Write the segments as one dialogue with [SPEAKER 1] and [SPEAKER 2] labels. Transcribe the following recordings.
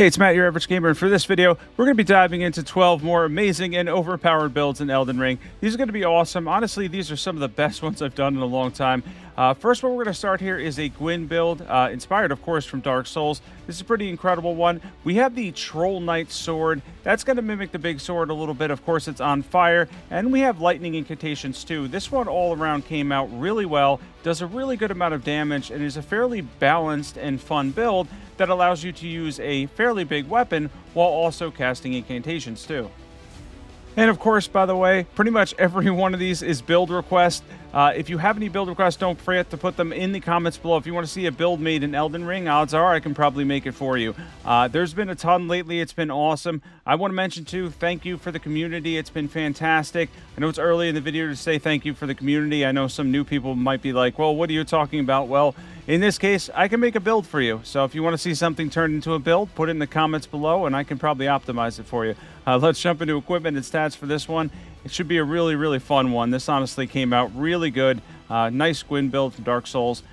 [SPEAKER 1] Hey, it's Matt, your average gamer, and for this video, we're going to be diving into 12 more amazing and overpowered builds in Elden Ring. These are going to be awesome. Honestly, these are some of the best ones I've done in a long time. First one we're going to start here is a Gwyn build, inspired, of course, from Dark Souls. This is a pretty incredible one. We have the Troll Knight sword. That's going to mimic the big sword a little bit. Of course, it's on fire, and we have lightning incantations too. This one all around came out really well, does a really good amount of damage, and is a fairly balanced and fun build that allows you to use a fairly big weapon while also casting incantations too. And of course, by the way, pretty much every one of these is build request. If you have any build requests, don't forget to put them in the comments below. If you want to see a build made in Elden Ring, odds are I can probably make it for you. There's been a ton lately. It's been awesome. I want to mention too, thank you for the community. It's been fantastic. I know it's early in the video to say thank you for the community. I know some new people might be like, well, what are you talking about? Well, in this case, I can make a build for you. So if you want to see something turned into a build, put it in the comments below and I can probably optimize it for you. Let's jump into equipment and stats for this one. It should be a really, really fun one. This honestly came out really good. Nice Gwyn build from Dark Souls.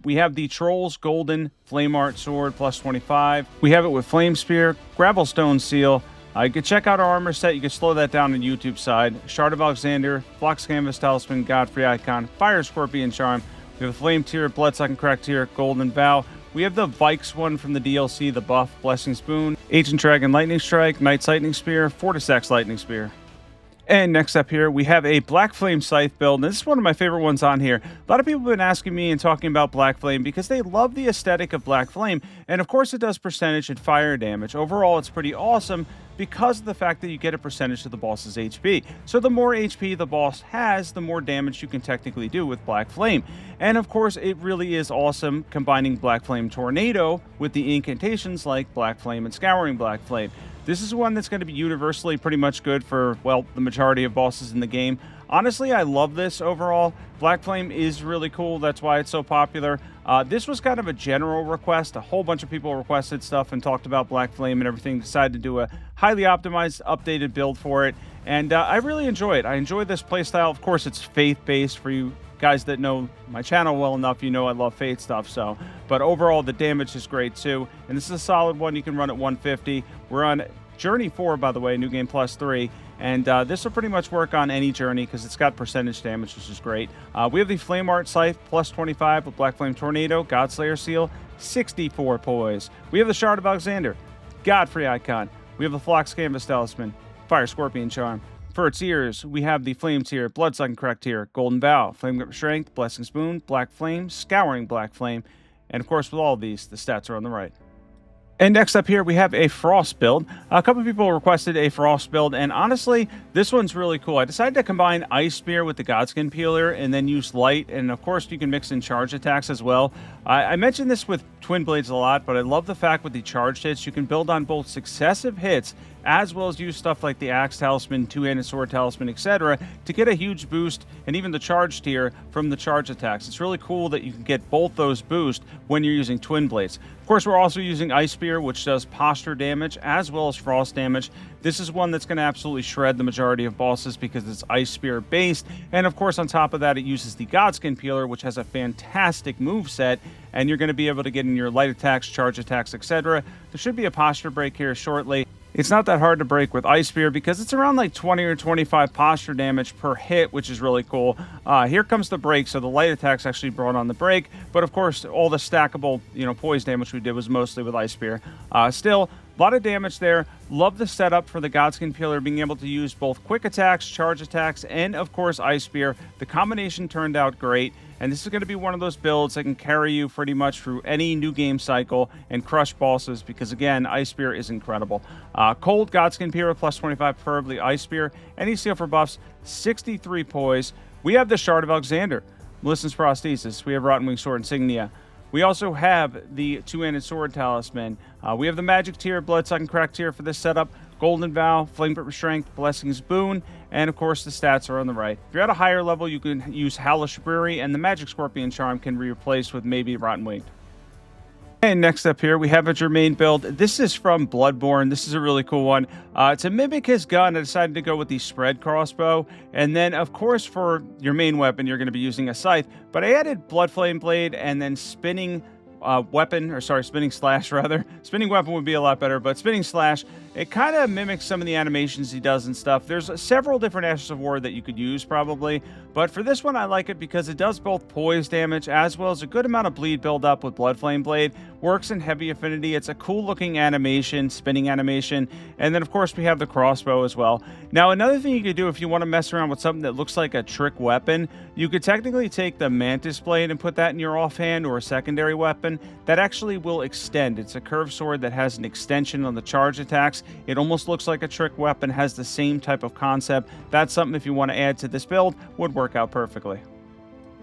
[SPEAKER 1] We have the Troll's Golden Flame Art Sword, plus 25. We have it with Flame Spear, Gravelstone Seal. You can check out our armor set. You can slow that down on the YouTube side. Shard of Alexander, Phlox Canvas Talisman, Godfrey Icon, Fire Scorpion Charm. We have the Flame Tier, Bloodsuck and Crack Tier, Golden Vow. We have the Vyke's one from the DLC, the buff, Blessing Spoon, Ancient Dragon Lightning Strike, Knight's Lightning Spear, Fortisac's Lightning Spear. And next up here, we have a Black Flame Scythe build. And this is one of my favorite ones on here. A lot of people have been asking me and talking about Black Flame because they love the aesthetic of Black Flame. And of course, it does percentage and fire damage. Overall, it's pretty awesome because of the fact that you get a percentage of the boss's HP. So the more HP the boss has, the more damage you can technically do with Black Flame. And of course, it really is awesome combining Black Flame Tornado with the incantations like Black Flame and Scouring Black Flame. This is one that's going to be universally pretty much good for, well, the majority of bosses in the game. Honestly, I love this overall. Black Flame is really cool. That's why it's so popular. This was kind of a general request. A whole bunch of people requested stuff and talked about Black Flame and everything. Decided to do a highly optimized, updated build for it. And I really enjoy it. I enjoy this playstyle. Of course, it's faith-based for you guys that know my channel well enough. You know I love faith stuff. But overall, the damage is great too. And this is a solid one. You can run at 150. We're on Journey 4, by the way, New Game Plus 3. And this will pretty much work on any journey because it's got percentage damage, which is great. We have the Flame Art Scythe, plus 25 with Black Flame Tornado, Godslayer Seal, 64 poise. We have the Shard of Alexander, Godfrey Icon. We have the Phlox Canvas Talisman, Fire Scorpion Charm. For its ears, we have the Flame Tier, Bloodsuck and Crack Tier, Golden Vow, Flame Grip Strength, Blessing Spoon, Black Flame, Scouring Black Flame. And of course, with all of these, the stats are on the right. And next up here, we have a Frost build. A couple of people requested a Frost build, and honestly, this one's really cool. I decided to combine Ice Spear with the Godskin Peeler and then use Light, and of course, you can mix in charge attacks as well. I mentioned this with Twin Blades a lot, but I love the fact with the charged hits, you can build on both successive hits as well as use stuff like the Axe Talisman, Two-Handed Sword Talisman, etc. to get a huge boost, and even the charged tier from the charge attacks. It's really cool that you can get both those boosts when you're using Twin Blades. Of course, we're also using Ice Spear, which does posture damage as well as frost damage. This is one that's going to absolutely shred the majority of bosses because it's Ice Spear based. And of course, on top of that, it uses the Godskin Peeler, which has a fantastic move set, and you're going to be able to get in your light attacks, charge attacks, etc. There should be a posture break here shortly. It's not that hard to break with Ice Spear because it's around like 20 or 25 posture damage per hit, which is really cool. Here comes the break, so the light attacks actually brought on the break, but of course, all the stackable, poise damage we did was mostly with Ice Spear. Still, a lot of damage there. Love the setup for the Godskin Peeler, being able to use both quick attacks, charge attacks, and of course Ice Spear. The combination turned out great, and this is going to be one of those builds that can carry you pretty much through any new game cycle and crush bosses because, again, Ice Spear is incredible. Cold Godskin Peeler, plus 25, preferably Ice Spear. Any seal for buffs, 63 poise. We have the Shard of Alexander, Melissa's Prosthesis. We have Rotten Wing Sword Insignia. We also have the Two-Handed Sword Talisman. We have the Magic Tier, Bloodsuck and Crack Tier for this setup, Golden Vow, Flame Grip Strength, Blessing's Boon, and of course the stats are on the right. If you're at a higher level, you can use Hellish Brewery, and the Magic Scorpion Charm can be replaced with maybe Rotten Winged. And next up here, we have a Gherman build. This is from Bloodborne. This is a really cool one. To mimic his gun, I decided to go with the spread crossbow. And then, of course, for your main weapon, you're going to be using a scythe. But I added Blood Flame Blade and then spinning weapon, or sorry, spinning slash rather. Spinning weapon would be a lot better, but spinning slash, it kind of mimics some of the animations he does and stuff. There's several different Ashes of War that you could use probably, but for this one I like it because it does both poise damage as well as a good amount of bleed build up with Blood Flame Blade. Works in heavy affinity. It's a cool looking animation, spinning animation, and then of course we have the crossbow as well. Now another thing you could do if you want to mess around with something that looks like a trick weapon, you could technically take the Mantis Blade and put that in your offhand or a secondary weapon. That actually will extend. It's a curved sword that has an extension on the charge attacks. It almost looks like a trick weapon, has the same type of concept. That's something if you want to add to this build, would work out perfectly.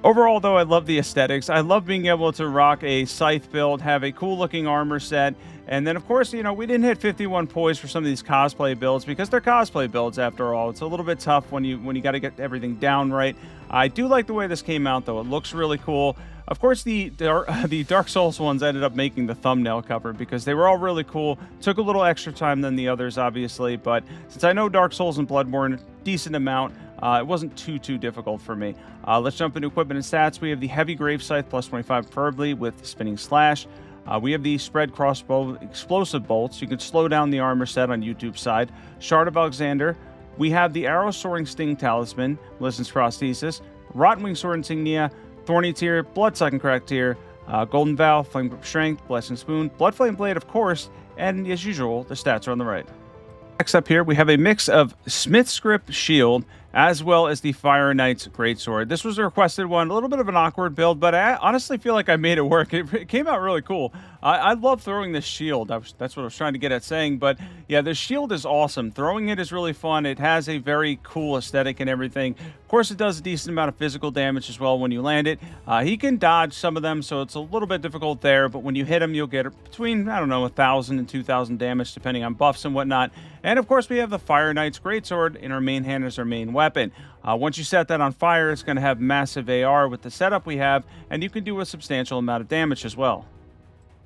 [SPEAKER 1] Overall, though, I love the aesthetics. I love being able to rock a Scythe build, have a cool looking armor set, and then, of course, you know, we didn't hit 51 poise for some of these cosplay builds because they're cosplay builds after all. It's a little bit tough when you got to get everything down right. I do like the way this came out, though. It looks really cool. Of course, the Dark Souls ones ended up making the thumbnail cover because they were all really cool. Took a little extra time than the others, obviously, but since I know Dark Souls and Bloodborne a decent amount, it wasn't too difficult for me. Let's jump into equipment and stats. We have the Heavy Grave Scythe plus 25 preferably with Spinning Slash. We have the Spread Crossbow Explosive Bolts. You can slow down the armor set on YouTube's side. Shard of Alexander. We have the Arrow Soaring Sting Talisman, Melissen's Prosthesis, Rotten Wing Sword Insignia, Thorny Tear, Bloodsucking Crack Tear, Golden Vow, Flame Grip Strength, Blessing Spoon, Blood Flame Blade, of course, and as usual, the stats are on the right. Next up here, we have a mix of Smithscript Shield as well as the Fire Knight's Greatsword. This was a requested one, a little bit of an awkward build, but I honestly feel like I made it work. It came out really cool. I love throwing this shield. That's what I was trying to get at saying, but yeah, the shield is awesome. Throwing it is really fun. It has a very cool aesthetic and everything. Of course, it does a decent amount of physical damage as well when you land it. He can dodge some of them, so it's a little bit difficult there, but when you hit him, you'll get between, I don't know, 1,000 and 2,000 damage, depending on buffs and whatnot. And of course, we have the Fire Knight's Greatsword in our main hand as our main weapon. Once you set that on fire, it's going to have massive AR with the setup we have, and you can do a substantial amount of damage as well.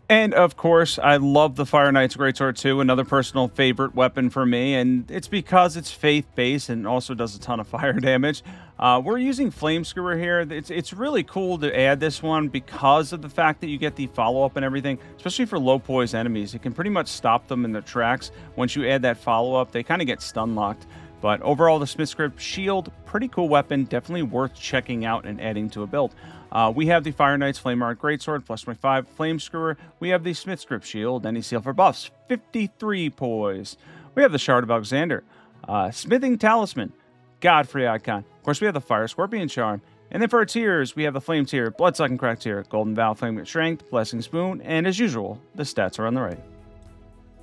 [SPEAKER 1] And of course, I love the Fire Knight's Greatsword too, another personal favorite weapon for me, and it's because it's faith-based and also does a ton of fire damage. We're using Flame Skewer here. It's really cool to add this one because of the fact that you get the follow-up and everything, especially for low poise enemies. It can pretty much stop them in their tracks. Once you add that follow-up, they kind of get stun-locked. But overall, the Smithscript Shield, pretty cool weapon, definitely worth checking out and adding to a build. We have the Fire Knight's Flame Art Greatsword, plus 25 Flame Skewer. We have the Smithscript Shield, any seal for buffs, 53 poise. We have the Shard of Alexander, Smithing Talisman, Godfrey Icon. Of course, we have the Fire Scorpion Charm. And then for our tiers, we have the Flame Tier, Bloodsucking Crack Tier, Golden Vow, Flame Grip Strength, Blessing Spoon, and as usual, the stats are on the right.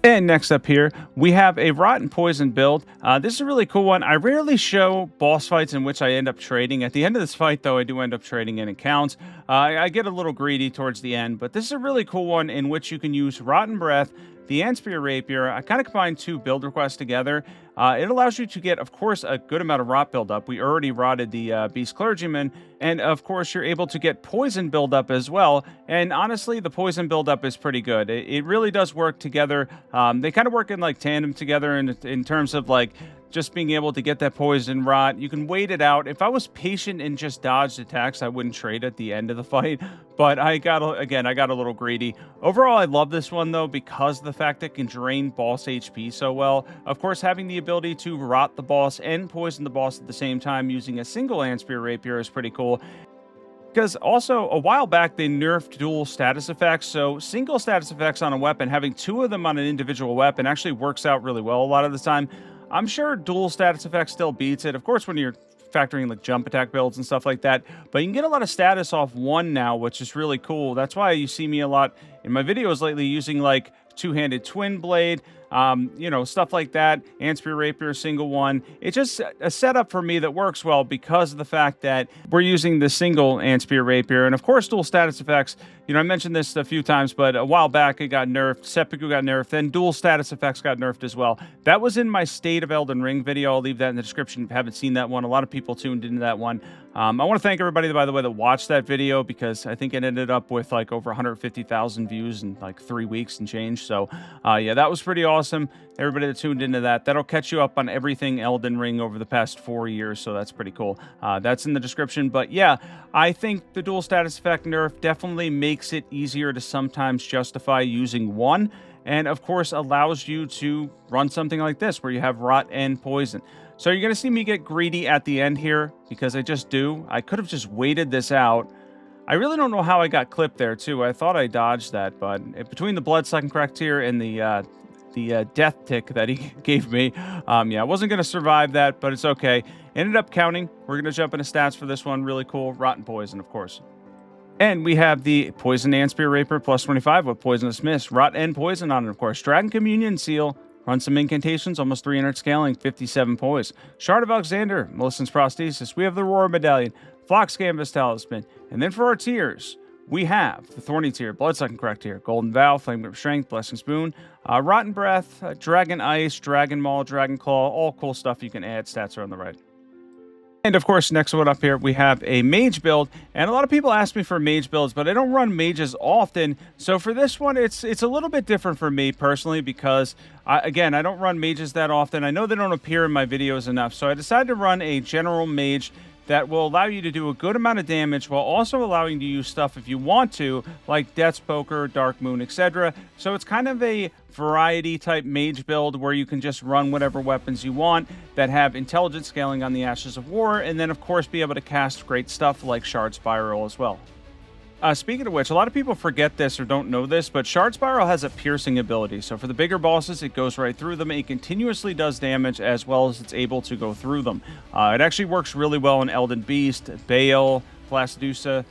[SPEAKER 1] And next up here, we have a Rotten Poison build. This is a really cool one. I rarely show boss fights in which I end up trading. At the end of this fight, though, I do end up trading in accounts. I get a little greedy towards the end, but this is a really cool one in which you can use Rotten Breath, the Antspur Rapier. I kind of combined two build requests together. It allows you to get, of course, a good amount of rot buildup. We already rotted the Beast Clergyman, and of course, you're able to get poison buildup as well. And honestly, the poison buildup is pretty good. It really does work together. They kind of work in like tandem together in terms of like just being able to get that poison rot. You can wait it out. If I was patient and just dodged attacks, I wouldn't trade at the end of the fight. But I got a little greedy. Overall, I love this one, though, because of the fact that it can drain boss HP so well. Of course, having the ability to rot the boss and poison the boss at the same time using a single Antspur Rapier is pretty cool. Because also, a while back, they nerfed dual status effects, so single status effects on a weapon, having two of them on an individual weapon actually works out really well a lot of the time. I'm sure dual status effects still beats it, of course, when you're factoring like jump attack builds and stuff like that, but you can get a lot of status off one now, which is really cool. That's why you see me a lot in my videos lately using like two-handed twin blade, you know, stuff like that, Antspur Rapier, single one. It's just a setup for me that works well because of the fact that we're using the single Antspur Rapier, and of course dual status effects. You know, I mentioned this a few times, but a while back it got nerfed, Seppuku got nerfed, then dual status effects got nerfed as well. That was in my State of Elden Ring video. I'll leave that in the description if you haven't seen that one. A lot of people tuned into that one. I want to thank everybody, by the way, that watched that video because I think it ended up with like over 150,000 views in like 3 weeks and change. So yeah, that was pretty awesome. awesome. Everybody that tuned into that, that'll catch you up on everything Elden Ring over the past 4 years, so that's pretty cool. That's in the description. But yeah, I think the dual status effect nerf definitely makes it easier to sometimes justify using one, and of course allows you to run something like this where you have rot and poison. So you're going to see me get greedy at the end here because I just do. I could have just waited this out. I really don't know how I got clipped there too. I thought I dodged that, but between the blood-sucking Cracketeer and the death tick that he gave me, yeah, I wasn't going to survive that, but it's okay. Ended up counting. We're going to jump into stats for this one. Really cool. Rotten Poison, of course. And we have the Poison Antspur Rapier plus 25 with Poisonous Mist, Rot and Poison on it, of course. Dragon Communion Seal. Run some incantations, almost 300 scaling, 57 poise. Shard of Alexander, Millicent's Prosthesis. We have the Roar Medallion, Flox Canvas Talisman. And then for our tiers, we have the Thorny tier, Bloodsucking Cracketeer, Golden Vow, Flame Grip Strength, Blessing Spoon, Rotten Breath, Dragon Ice, Dragon Maul, Dragon Claw, all cool stuff you can add. Stats are on the right. And of course, next one up here, we have a Mage build. And a lot of people ask me for Mage builds, but I don't run Mages often. So for this one, it's a little bit different for me personally because, again, I don't run Mages that often. I know they don't appear in my videos enough. So I decided to run a General Mage that will allow you to do a good amount of damage while also allowing you to use stuff if you want to, like Death's Poker, Dark Moon, etc. So it's kind of a variety type mage build where you can just run whatever weapons you want that have intelligent scaling on the Ashes of War, and then of course be able to cast great stuff like Shard Spiral as well. Speaking of which, a lot of people forget this or don't know this, but Shard Spiral has a piercing ability. So for the bigger bosses, it goes right through them. It continuously does damage as well as it's able to go through them. It actually works really well in Elden Beast, Baal, Placidusa,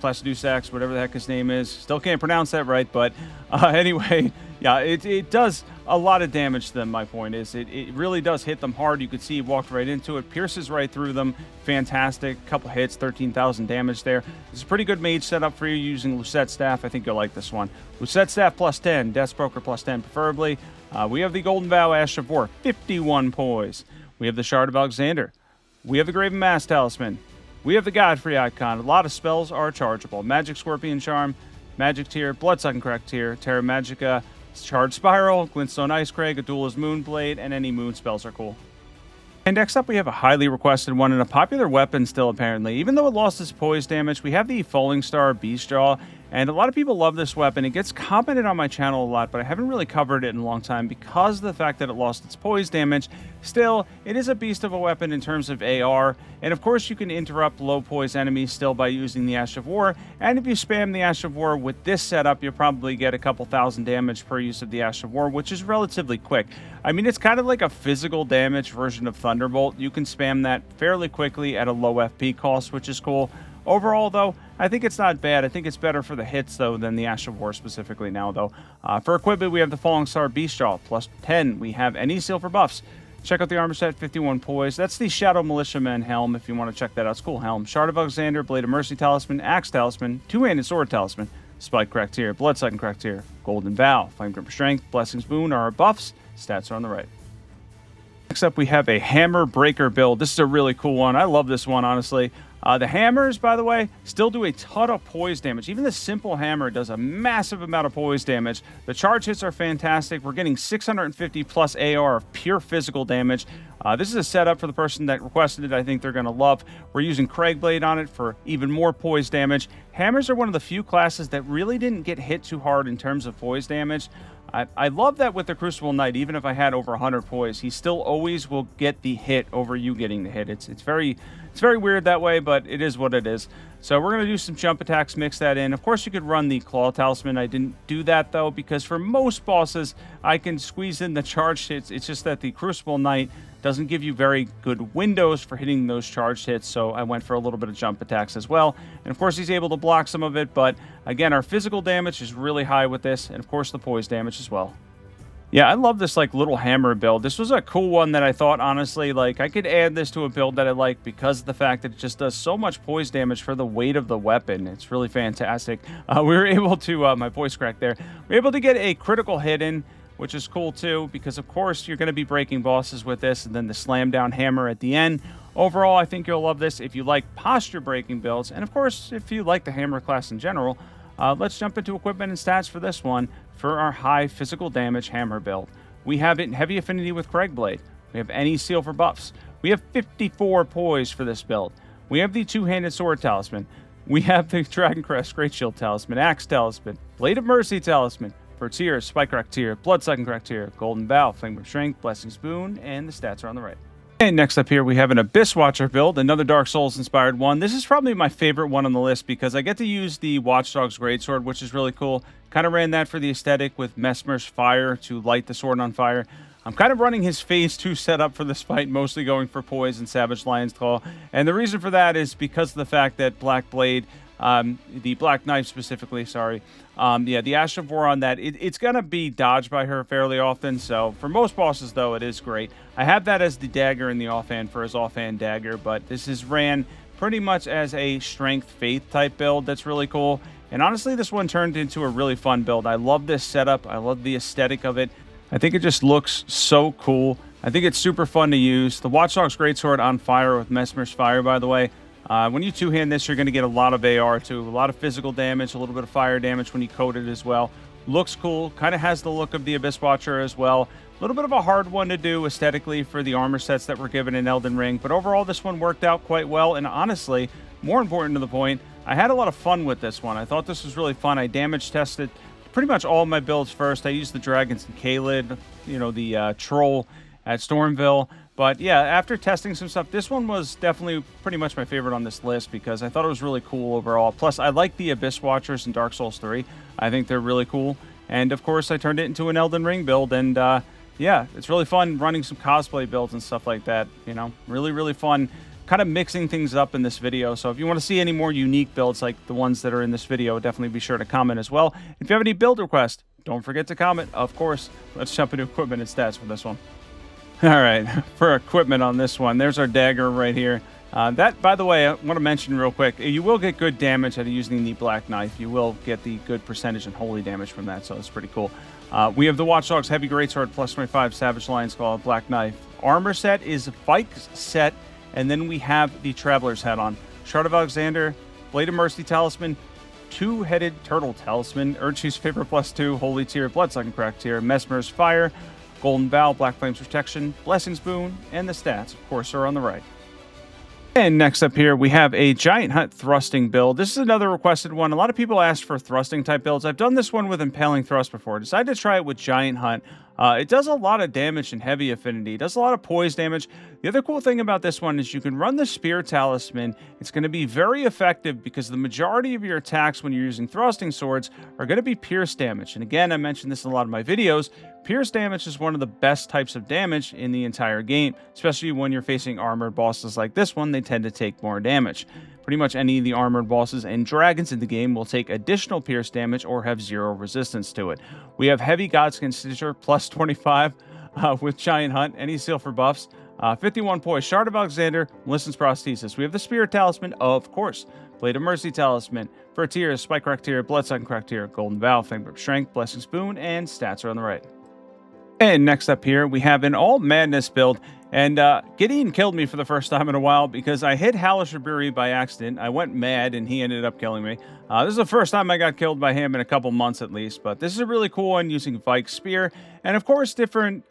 [SPEAKER 1] Placidusax, whatever the heck his name is. Still can't pronounce that right, but anyway, yeah, it does a lot of damage to them. My point is it really does hit them hard. You could see he walked right into it, pierces right through them. Fantastic. Couple hits, 13,000 damage there. It's a pretty good mage setup for you using Lucette Staff. I think you'll like this one. Lucette Staff plus 10, Death's Broker plus 10 preferably. We have the Golden Vow, Ash of War, 51 poise. We have the Shard of Alexander. We have the Graven Mask Talisman. We have the Godfrey icon. A lot of spells are chargeable. Magic Scorpion Charm, Magic Tier, Bloodsucking Cracketeer, Terra Magica, Shard Spiral, Glintstone Icecrag, Adula's Moonblade, and any moon spells are cool. And next up, we have a highly requested one and a popular weapon still, apparently. Even though it lost its poise damage, we have the Fallingstar Beastjaw. And a lot of people love this weapon. It gets commented on my channel a lot, but I haven't really covered it in a long time because of the fact that it lost its poise damage. Still, it is a beast of a weapon in terms of AR. And of course, you can interrupt low poise enemies still by using the Ash of War. And if you spam the Ash of War with this setup, you'll probably get a couple thousand damage per use of the Ash of War, which is relatively quick. I mean, it's kind of like a physical damage version of Thunderbolt. You can spam that fairly quickly at a low FP cost, which is cool. Overall, though, I think it's not bad. I think it's better for the hits, though, than the Ash of War specifically now, though. For equipment, we have the Fallingstar Beastjaw, plus 10. We have any silver buffs. Check out the armor set, 51 poise. That's the Shadow Militiaman helm, if you want to check that out. It's a cool helm. Shard of Alexander, Blade of Mercy Talisman, Axe Talisman, Two-Handed Sword Talisman, Spike Cracketeer, Bloodsucking Cracketeer, Golden Vow, Flame Grip Strength, Blessings Boon are our buffs. Stats are on the right. Next up, we have a Hammer Breaker build. This is a really cool one. I love this one, honestly. The hammers, by the way, still do a ton of poise damage. Even the simple hammer does a massive amount of poise damage. The charge hits are fantastic. We're getting 650 plus AR of pure physical damage. This is a setup for the person that requested it. I think they're going to love. We're using Craigblade on it for even more poise damage. Hammers are one of the few classes that really didn't get hit too hard in terms of poise damage. I love that with the Crucible Knight. Even if I had over 100 poise, he still always will get the hit over you getting the hit. It's very weird that way, but it is what it is. So we're going to do some jump attacks, mix that in. Of course, you could run the Claw Talisman. I didn't do that, though, because for most bosses, I can squeeze in the charged hits. It's just that the Crucible Knight doesn't give you very good windows for hitting those charged hits, so I went for a little bit of jump attacks as well. And, of course, he's able to block some of it, but, again, our physical damage is really high with this, and, of course, the poise damage as well. Yeah, I love this, like, little hammer build. This was a cool one that I thought, honestly, like, I could add this to a build that I like because of the fact that it just does so much poise damage for the weight of the weapon. It's really fantastic. We were able to, my voice cracked there, we were able to get a critical hit in, which is cool, too, because, of course, you're going to be breaking bosses with this, and then the slam down hammer at the end. Overall, I think you'll love this if you like posture breaking builds, and, of course, if you like the hammer class in general. Let's jump into equipment and stats for this one for our high physical damage hammer build. We have it in heavy affinity with Craigblade. We have any seal for buffs. We have 54 poise for this build. We have the two-handed sword talisman. We have the Dragon Crest Great Shield talisman, Axe talisman, Blade of Mercy talisman, for tiers, Spike Crack tier, Blood Sucking Crack tier, Golden Bow, Flame of Strength, Blessing Spoon, and the stats are on the right. And next up here, we have an Abyss Watcher build, another Dark Souls-inspired one. This is probably my favorite one on the list because I get to use the Watchdog's Greatsword, which is really cool. Kind of ran that for the aesthetic with Messmer's Fire to light the sword on fire. I'm kind of running his Phase 2 setup for this fight, mostly going for Poise and Savage Lion's Claw. And the reason for that is because of the fact that Black Blade, the Black Knife specifically, the Ash of War on that, it's going to be dodged by her fairly often. So for most bosses, though, it is great. I have that as the dagger in the offhand for his offhand dagger, but this is ran pretty much as a Strength Faith type build that's really cool. And honestly, this one turned into a really fun build. I love this setup. I love the aesthetic of it. I think it just looks so cool. I think it's super fun to use. The Watchdog's Greatsword on fire with Messmer's Fire, by the way. When you two-hand this, you're going to get a lot of AR too. A lot of physical damage, a little bit of fire damage when you coat it as well. Looks cool. Kind of has the look of the Abyss Watcher as well. A little bit of a hard one to do aesthetically for the armor sets that were given in Elden Ring. But overall, this one worked out quite well. And honestly, more important to the point, I had a lot of fun with this one. I thought this was really fun. I damage tested pretty much all of my builds first. I used the dragons in Cynyd, the troll at Stormville. But yeah, after testing some stuff, this one was definitely pretty much my favorite on this list because I thought it was really cool overall. Plus, I like the Abyss Watchers in Dark Souls 3. I think they're really cool. And of course, I turned it into an Elden Ring build. And yeah, it's really fun running some cosplay builds and stuff like that. Really, really fun. Kind of mixing things up in this video. So if you want to see any more unique builds like the ones that are in this video, definitely be sure to comment as well. If you have any build requests, don't forget to comment, of course. Let's jump into equipment and stats for this one. All right, for equipment on this one, there's our dagger right here. That, by the way, I want to mention real quick, you will get good damage out of using the Black Knife. You will get the good percentage and holy damage from that, so it's pretty cool. We have the Watchdog's Heavy Greatsword, plus 25, Savage Lion's Claw, Black Knife. Armor set is Vyke's set. And then we have the Traveler's Hat on. Shard of Alexander, Blade of Mercy Talisman, Two-Headed Turtle Talisman, Urchu's Favor plus 2, Holy Tier, Blood Sucking Crack Tier, Messmer's Fire, Golden Bow, Black Flame's Protection, Blessing Spoon, and the stats, of course, are on the right. And next up here, we have a Giant Hunt Thrusting build. This is another requested one. A lot of people asked for thrusting type builds. I've done this one with Impaling Thrust before. Decided to try it with Giant Hunt. It does a lot of damage in heavy affinity. It does a lot of poise damage. The other cool thing about this one is you can run the Spear Talisman. It's going to be very effective because the majority of your attacks when you're using thrusting swords are going to be pierce damage. And again, I mentioned this in a lot of my videos. Pierce damage is one of the best types of damage in the entire game, especially when you're facing armored bosses like this one. They tend to take more damage. Pretty much any of the armored bosses and dragons in the game will take additional pierce damage or have 0 resistance to it. We have Heavy Godskin Stitcher, plus 25 with Giant Hunt, any seal for buffs. 51 poise, Shard of Alexander, Melissen's Prosthesis. We have the Spirit Talisman, of course. Blade of Mercy Talisman. For tiers, Spike Crack Tier, Blood Sucking Crack Tier, Golden Bow, Flame of Strength, Blessing Spoon, and stats are on the right. And next up here, we have an All Madness build. And Gideon killed me for the first time in a while because I hit Halishaburi by accident. I went mad and he ended up killing me. This is the first time I got killed by him in a couple months at least. But this is a really cool one using Vyke's Spear. And of course, different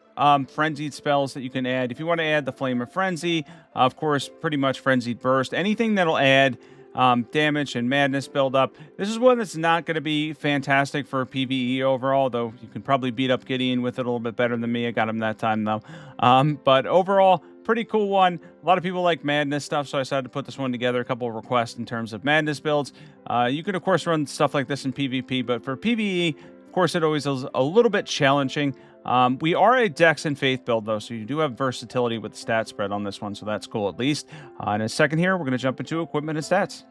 [SPEAKER 1] frenzied spells that you can add. If you want to add the Flame of Frenzy, of course, pretty much Frenzied Burst. Anything that'll add damage and madness build up. This is one that's not going to be fantastic for PvE overall, though you can probably beat up Gideon with it a little bit better than me. I got him that time, though. But overall, pretty cool one. A lot of people like madness stuff, so I decided to put this one together. A couple of requests in terms of madness builds. You can, of course, run stuff like this in PvP, but for PvE, of course, it always is a little bit challenging. We are a Dex and Faith build, though, so you do have versatility with the stat spread on this one, so that's cool at least. In a second here, we're going to jump into equipment and stats.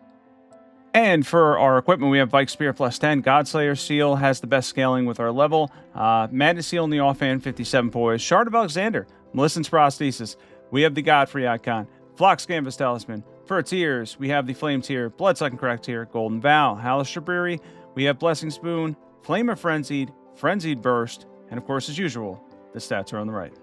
[SPEAKER 1] And for our equipment, we have Vyke Spear plus 10. Godslayer Seal has the best scaling with our level. Madness Seal in the offhand, 57 poise. Shard of Alexander, Melissen's Prosthesis. We have the Godfrey icon. Flox Canvas Talisman. For tiers, we have the Flame tier, Blood Sucking Crack tier, Golden Vow, Halishaburi. We have Blessing Spoon, Flame of Frenzied, Frenzied Burst, and of course, as usual, the stats are on the right.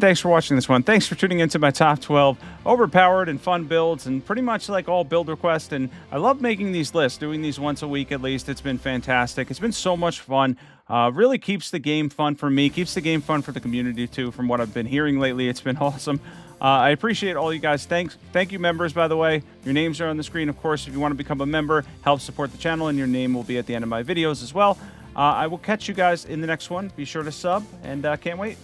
[SPEAKER 1] Thanks for watching this one. Thanks for tuning into my top 12 overpowered and fun builds, and pretty much like all build requests. And I love making these lists, doing these once a week at least. It's been fantastic. It's been so much fun. Really keeps the game fun for me, keeps the game fun for the community too, from what I've been hearing lately. It's been awesome. I appreciate all you guys. Thank you, members, by the way. Your names are on the screen, of course. If you want to become a member, help support the channel, and your name will be at the end of my videos as well. I will catch you guys in the next one. Be sure to sub, and can't wait.